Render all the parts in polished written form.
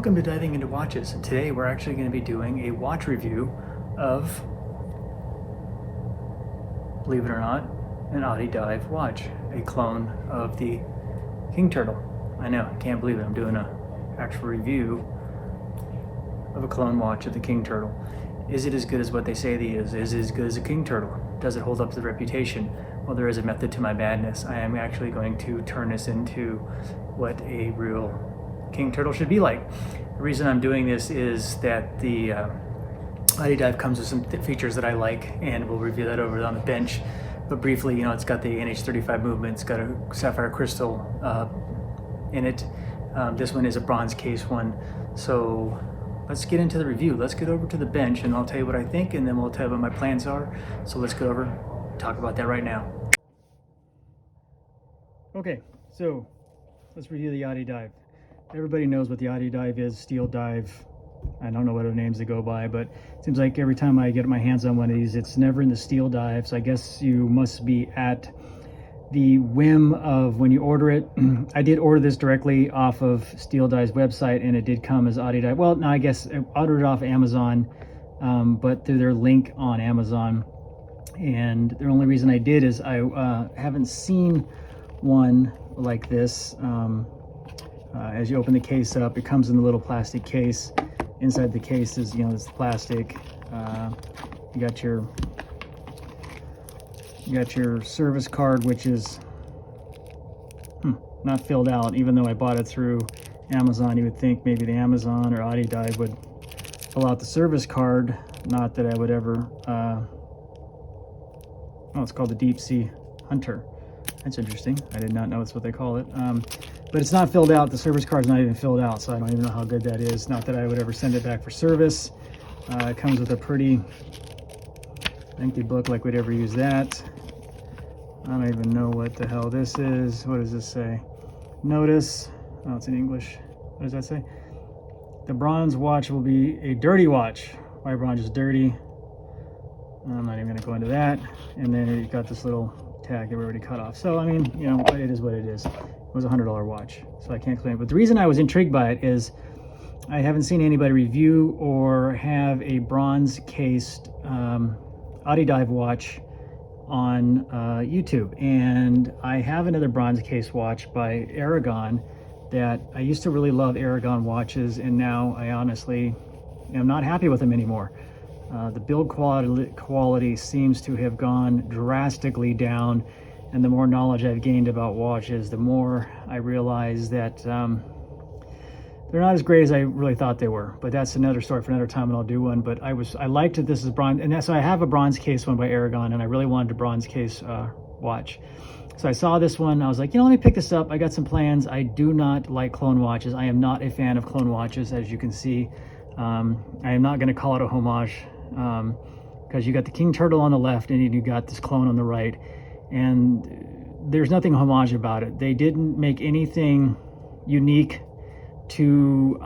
Welcome to Diving Into Watches, and today we're actually going to be doing a watch review of, believe it or not, an Addiesdive watch, a clone of the King Turtle. I know, I can't believe it, I'm doing an actual review of a clone watch of the King Turtle. Is it as good as what they say it is? Is it as good as a King Turtle? Does it hold up to the reputation? Well, there is a method to my madness. I am actually going to turn this into what a real King Turtle should be like. The reason I'm doing this is that the Addiesdive comes with some features that I like, and we'll review that over on the bench. But briefly, you know, it's got the NH35 movement, it's got a sapphire crystal in it. This one is a bronze case one. So let's get into the review. Let's get over to the bench and I'll tell you what I think, and then we'll tell you what my plans are. So let's go over and talk about that right now. Okay, so let's review the Addiesdive. Everybody knows what the Addiesdive is, steel dive. I don't know what other names they go by, but it seems like every time I get my hands on one of these, it's never in the steel dive. So I guess you must be at the whim of when you order it. I did order this directly off of Steel Dive's website, and it did come as Addiesdive. Well, no, I guess I ordered it off Amazon, but through their link on Amazon. And the only reason I did is I haven't seen one like this. As you open the case up, it comes in the little plastic case. Inside the case is, you know, this plastic. You got your service card, which is not filled out. Even though I bought it through Amazon, you would think maybe the Amazon or Addiesdive would fill out the service card. Not that I would ever. Oh, it's called the Deep Sea Hunter. That's interesting. I did not know that's what they call it. But it's not filled out. The service card's not even filled out, so I don't even know how good that is. Not that I would ever send it back for service. It comes with a pretty lengthy book, like we'd ever use that. I don't even know what the hell this is. What does this say? Notice. Oh, it's in English. What does that say? The bronze watch will be a dirty watch. Why bronze is dirty? I'm not even going to go into that. And then you got this little tag that we already cut off. So, I mean, you know, it is what it is. It was a $100 watch, so I can't claim it. But the reason I was intrigued by it is I haven't seen anybody review or have a bronze cased Addiesdive watch on YouTube. And I have another bronze case watch by Aragon that I used to really love Aragon watches, and now I honestly am not happy with them anymore. The build quality seems to have gone drastically down, and the more knowledge I've gained about watches, the more I realize that they're not as great as I really thought they were. But that's another story for another time, and I'll do one. But I liked that this is bronze, and so I have a bronze case one by Aragon, and I really wanted a bronze case watch. So I saw this one, I was like, you know, let me pick this up. I got some plans. I do not like clone watches. I am not a fan of clone watches, as you can see. I am not going to call it a homage, because you got the King Turtle on the left and you got this clone on the right, and there's nothing homage about it. They didn't make anything unique to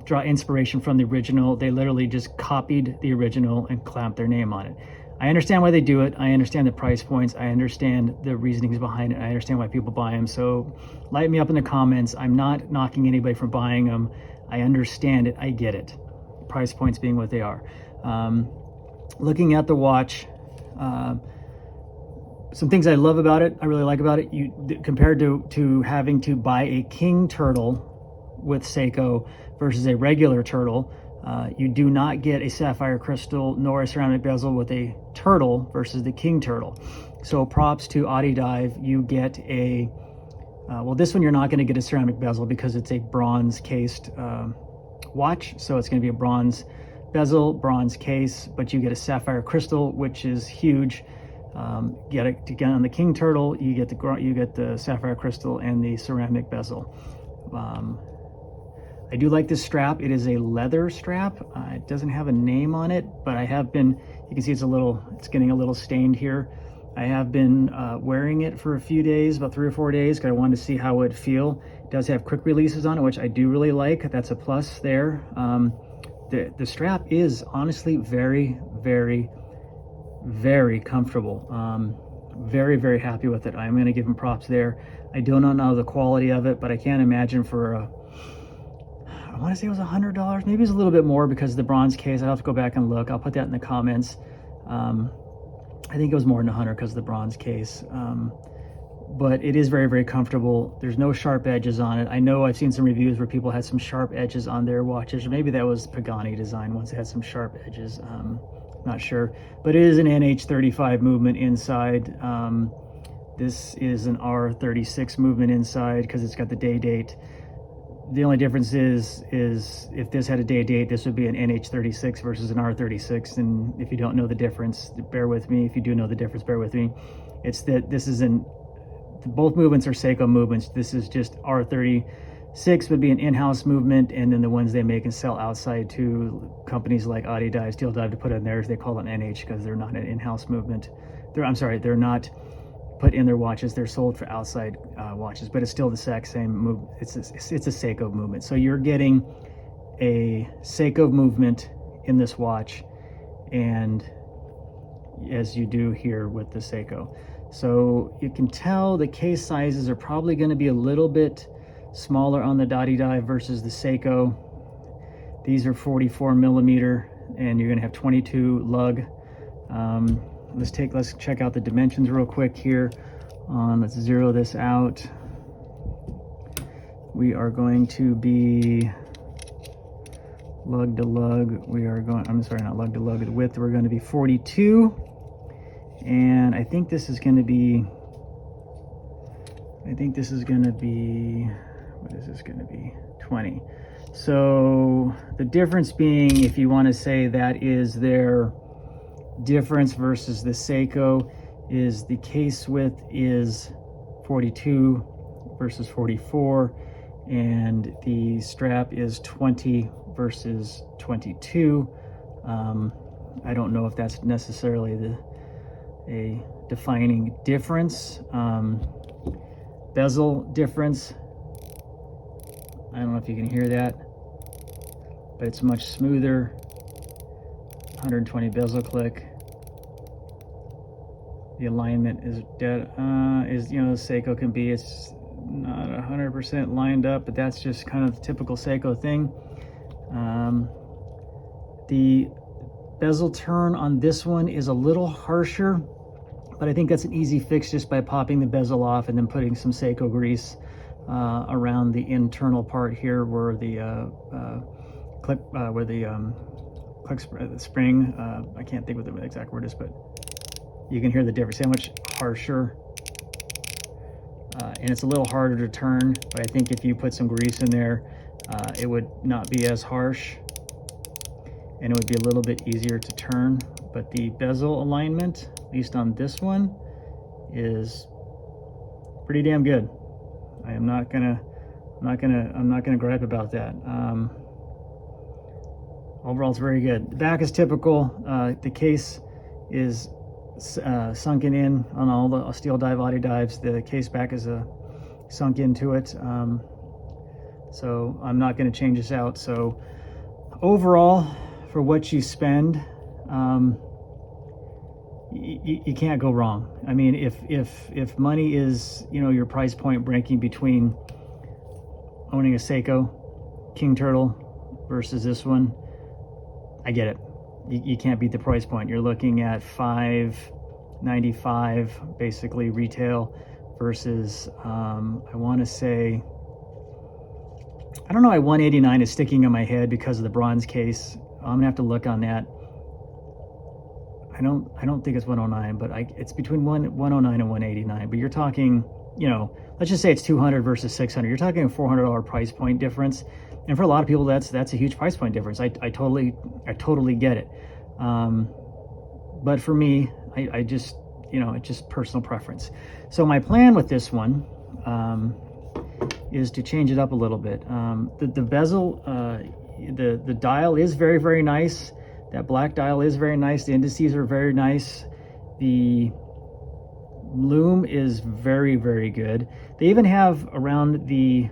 draw inspiration from the original. They literally just copied the original and clamped their name on it. I understand why they do it. I understand the price points. I understand the reasonings behind it. I understand why people buy them. So light me up in the comments. I'm not knocking anybody from buying them. I understand it. I get it. Price points being what they are. Looking at the watch, some things I love about it, I really like about it, compared to having to buy a King Turtle with Seiko versus a regular turtle, you do not get a sapphire crystal nor a ceramic bezel with a turtle versus the King Turtle. So props to Addiesdive. You get a, well, this one you're not going to get a ceramic bezel because it's a bronze cased watch. So it's going to be a bronze bezel, bronze case, but you get a sapphire crystal, which is huge. Get on the King Turtle, you get the sapphire crystal and the ceramic bezel. I do like this strap. It is a leather strap. It doesn't have a name on it, but I have been, you can see it's getting a little stained here. I have been wearing it for a few days, about 3 or 4 days, because I wanted to see how it would feel. It does have quick releases on it, which I do really like. That's a plus there. The strap is honestly very, very, very comfortable. Very, very happy with it. I'm going to give him props there. I do not know the quality of it, but I can't imagine for a want to say it was $100. Maybe it's a little bit more because of the bronze case. I'll have to go back and look. I'll put that in the comments. I think it was more than 100 because of the bronze case. But it is very, very comfortable. There's no sharp edges on it. I know I've seen some reviews where people had some sharp edges on their watches, or maybe that was Pagani design once it had some sharp edges. Not sure, but it is an NH35 movement inside. This is an R36 movement inside because it's got the day date. The only difference is if this had a day date, this would be an NH36 versus an R36. And if you don't know the difference, bear with me. If you do know the difference, bear with me. It's that this is both movements are Seiko movements. This is just R36 would be an in-house movement, and then the ones they make and sell outside to companies like Addiesdive to put in theirs, they call it an NH because they're not an in-house movement. They're not put in their watches. They're sold for outside watches, but it's still the exact same move. It's a Seiko movement. So you're getting a Seiko movement in this watch, and as you do here with the Seiko. So you can tell the case sizes are probably going to be a little bit smaller on the Addiesdive versus the Seiko. These are 44 millimeter, and you're going to have 22 lug. Let's check out the dimensions real quick here. Let's zero this out. We are going to be lug to lug. I'm sorry, not lug to lug. The width, we're going to be 42. And I think this is going to be, what is this going to be? 20. So the difference being, if you want to say that is their difference versus the Seiko, is the case width is 42 versus 44, and the strap is 20 versus 22. I don't know if that's necessarily a defining difference. Bezel difference, I don't know if you can hear that, but it's much smoother. 120 bezel click. The alignment is dead, Seiko can be. It's not 100% lined up, but that's just kind of the typical Seiko thing. The bezel turn on this one is a little harsher, but I think that's an easy fix just by popping the bezel off and then putting some Seiko grease around the internal part here where the spring, I can't think what the exact word is, but you can hear the difference, how much harsher, and it's a little harder to turn, but I think if you put some grease in there, it would not be as harsh, and it would be a little bit easier to turn. But the bezel alignment, at least on this one, is pretty damn good. I'm not gonna gripe about that. Overall, it's very good. The back is typical. The case is sunken in on all the steel dive Addiesdives. The case back is sunk into it. So I'm not going to change this out. So overall, for what you spend, you can't go wrong. I mean, if money is, your price point breaking between owning a Seiko King Turtle versus this one, I get it. You can't beat the price point. You're looking at $595 basically retail versus I want to say, I don't know why 189 is sticking in my head because of the bronze case. I'm gonna have to look on that. I don't think it's 109, but it's between 109 and 189. But you're talking, let's just say it's 200 versus 600. You're talking a $400 price point difference, and for a lot of people, that's a huge price point difference. I totally get it. But for me, I just, it's just personal preference. So my plan with this one is to change it up a little bit. The bezel, the dial is very, very nice. That black dial is very nice. The indices are very nice. The Loom is very, very good. They even have around the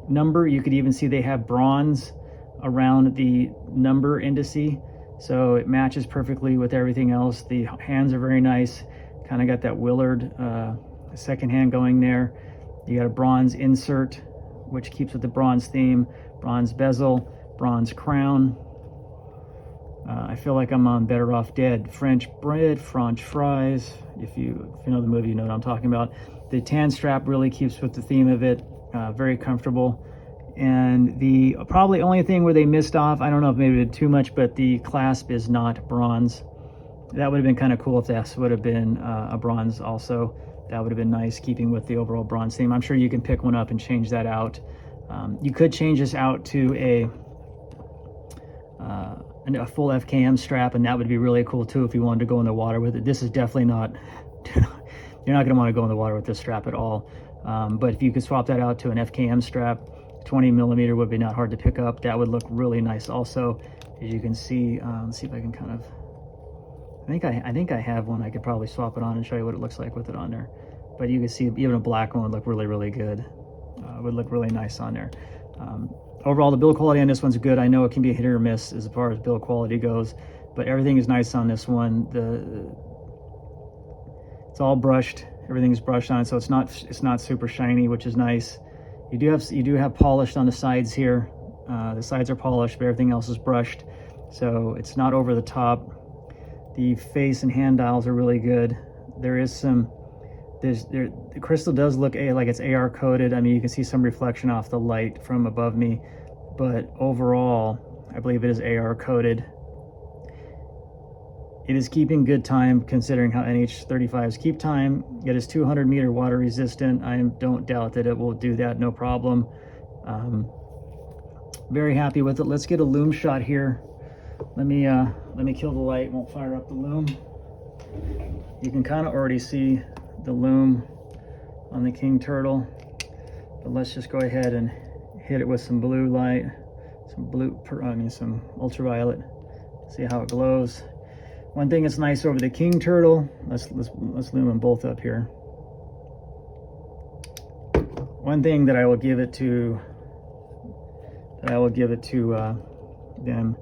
number, you could even see they have bronze around the number indice. So it matches perfectly with everything else. The hands are very nice. Kind of got that Willard second hand going there. You got a bronze insert which keeps with the bronze theme. Bronze bezel, bronze crown. I feel like I'm on Better Off Dead. French bread, French fries. If you know the movie, you know what I'm talking about. The tan strap really keeps with the theme of it. Very comfortable. And the probably only thing where they missed off, I don't know if maybe it did too much, but the clasp is not bronze. That would have been kind of cool if this would have been a bronze also. That would have been nice, keeping with the overall bronze theme. I'm sure you can pick one up and change that out. You could change this out to a full FKM strap, and that would be really cool too if you wanted to go in the water with it. This is definitely not, you're not going to want to go in the water with this strap at all. But if you could swap that out to an FKM strap, 20 millimeter would be not hard to pick up. That would look really nice also. As you can see, let's see if I can kind of, I think I have one. I could probably swap it on and show you what it looks like with it on there. But you can see even a black one would look really, really good. Would look really nice on there. Overall, the build quality on this one's good. I know it can be a hit or miss as far as build quality goes, but everything is nice on this one. It's all brushed. Everything's brushed on, so it's not super shiny, which is nice. You do have polished on the sides here. The sides are polished, but everything else is brushed, so it's not over the top. The face and hand dials are really good. There is some, the crystal does look like it's AR coated. I mean, you can see some reflection off the light from above me, but overall, I believe it is AR coated. It is keeping good time considering how NH35s keep time. It is 200 meter water resistant. I don't doubt that it will do that, no problem. Very happy with it. Let's get a Loom shot here. Let me kill the light, won't fire up the Loom. You can kind of already see the Loom on the King Turtle, but let's just go ahead and hit it with some blue light, some ultraviolet. See how it glows. One thing that's nice over the King Turtle, let's loom them both up here. One thing that I will give it to them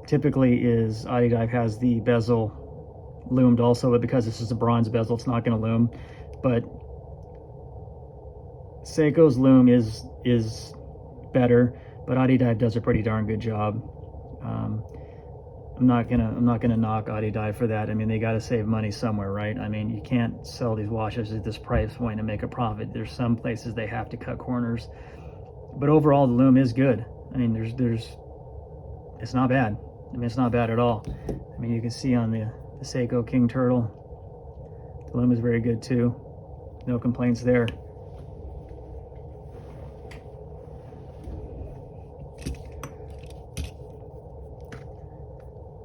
typically is Addiesdive has the bezel loomed also, but because this is a bronze bezel, it's not going to loom. But Seiko's loom is better, but Addiesdive does a pretty darn good job. I'm not gonna knock Addiesdive for that. I mean, they got to save money somewhere, right? I mean, you can't sell these watches at this price point and make a profit. There's some places they have to cut corners, but overall the loom is good. I mean, it's not bad. I mean, it's not bad at all. I mean, you can see on the Seiko King Turtle, the loom is very good too. No complaints there.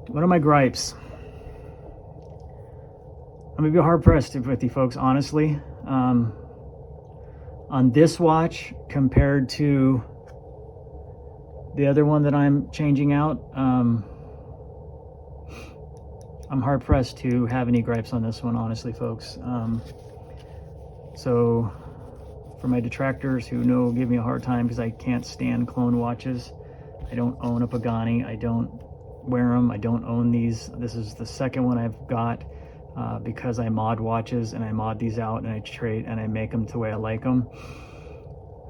What are my gripes? I'm gonna be hard pressed with you folks, honestly. On this watch compared to the other one that I'm changing out, I'm hard pressed to have any gripes on this one, honestly, folks. So for my detractors who give me a hard time because I can't stand clone watches, I don't own a Pagani, I don't wear them, I don't own these. This is the second one I've got because I mod watches and I mod these out and I trade and I make them the way I like them.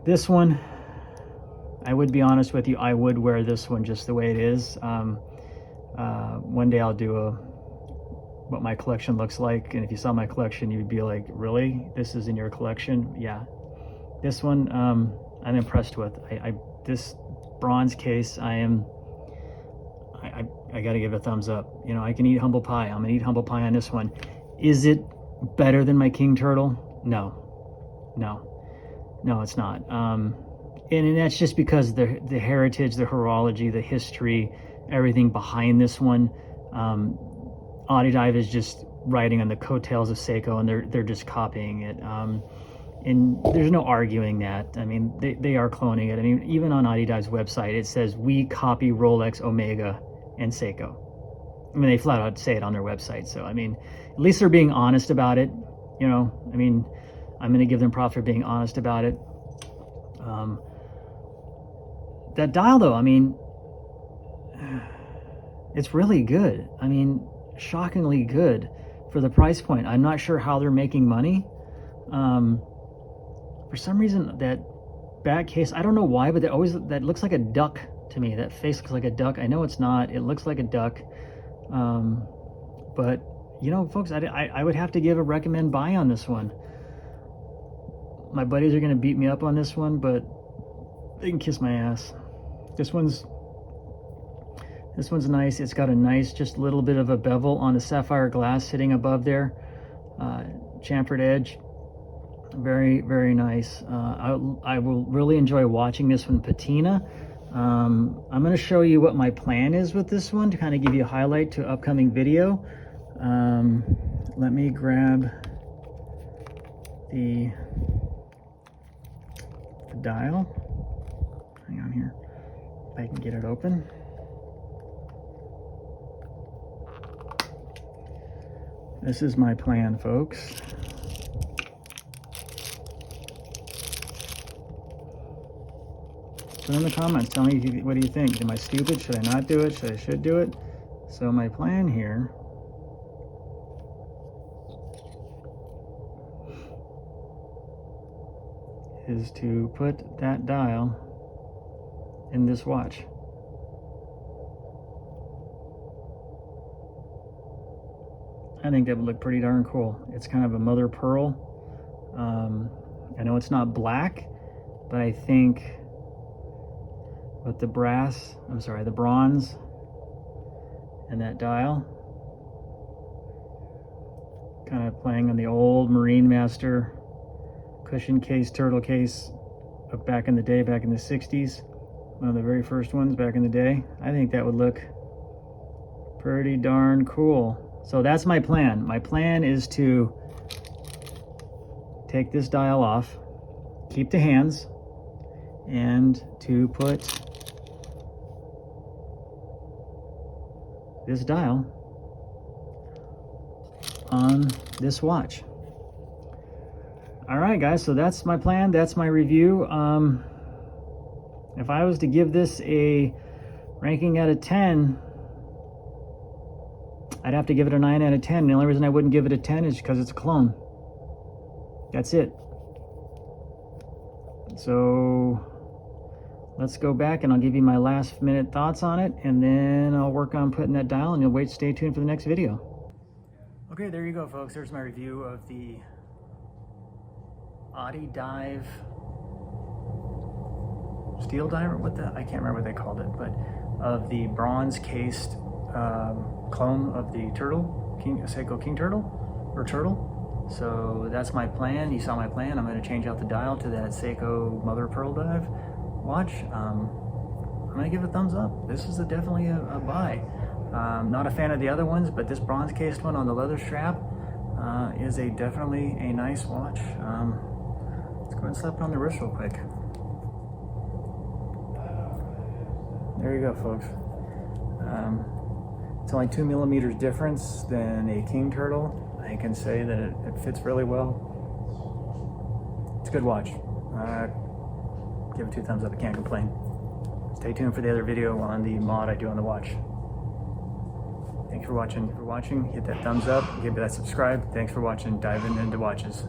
This one, I would be honest with you, I would wear this one just the way it is. One day I'll do what my collection looks like, and if you saw my collection you'd be like, really? This is in your collection? Yeah. This one I'm impressed with. This bronze case, I gotta give it a thumbs up. You know, I can eat humble pie. I'm gonna eat humble pie on this one. Is it better than my King Turtle? No, it's not. And that's just because the heritage, the horology, the history, everything behind this one. Addiesdive is just riding on the coattails of Seiko, and they're just copying it. And there's no arguing that. I mean, they are cloning it. I mean, even on Addiesdive's website, it says, we copy Rolex, Omega, and Seiko. I mean, they flat out say it on their website. So, I mean, at least they're being honest about it. You know, I mean, I'm going to give them props for being honest about it. That dial, though, I mean, it's really good. I mean, shockingly good for the price point. I'm not sure how they're making money. For some reason, that back case. I don't know why, but that looks like a duck to me. That face looks like a duck. I know it's not. It looks like a duck. But you know, folks, I would have to give a recommend buy on this one. My buddies are going to beat me up on this one, but they can kiss my ass. This one's nice. It's got a nice, just a little bit of a bevel on the sapphire glass sitting above there. Chamfered edge. Very, very nice. I will really enjoy watching this one patina. I'm going to show you what my plan is with this one to kind of give you a highlight to upcoming video. Let me grab the dial. Hang on here. If I can get it open. This is my plan, folks. Put in the comments, tell me what do you think? Am I stupid? Should I not do it? Should do it? So my plan here is to put that dial in this watch. I think that would look pretty darn cool. It's kind of a mother pearl. I know it's not black, but I think with the bronze and that dial, kind of playing on the old Marine Master cushion case, turtle case of back in the day, back in the 60s. One of the very first ones back in the day. I think that would look pretty darn cool. So that's my plan. My plan is to take this dial off, keep the hands, and to put this dial on this watch. All right, guys, so that's my plan. That's my review. If I was to give this a ranking out of 10, I'd have to give it a 9 out of 10. The only reason I wouldn't give it a 10 is because it's a clone. That's it. So let's go back and I'll give you my last minute thoughts on it, and then I'll work on putting that dial, and you'll stay tuned for the next video. Okay, there you go, folks. There's my review of the Addiesdive steel diver. I can't remember what they called it, but of the bronze cased clone of the turtle, Seiko King Turtle, or Turtle. So that's my plan. You saw my plan. I'm going to change out the dial to that Seiko Mother Pearl Dive watch. I'm going to give it a thumbs up. This is definitely a buy. Not a fan of the other ones, but this bronze cased one on the leather strap is definitely a nice watch. Let's go ahead and slap it on the wrist real quick. There you go, folks. It's only 2 millimeters difference than a King Turtle. I can say that it fits really well. It's a good watch. Give it 2 thumbs up. I can't complain. Stay tuned for the other video on the mod I do on the watch. Thanks for watching. Hit that thumbs up. Give that subscribe. Thanks for watching. Diving into watches.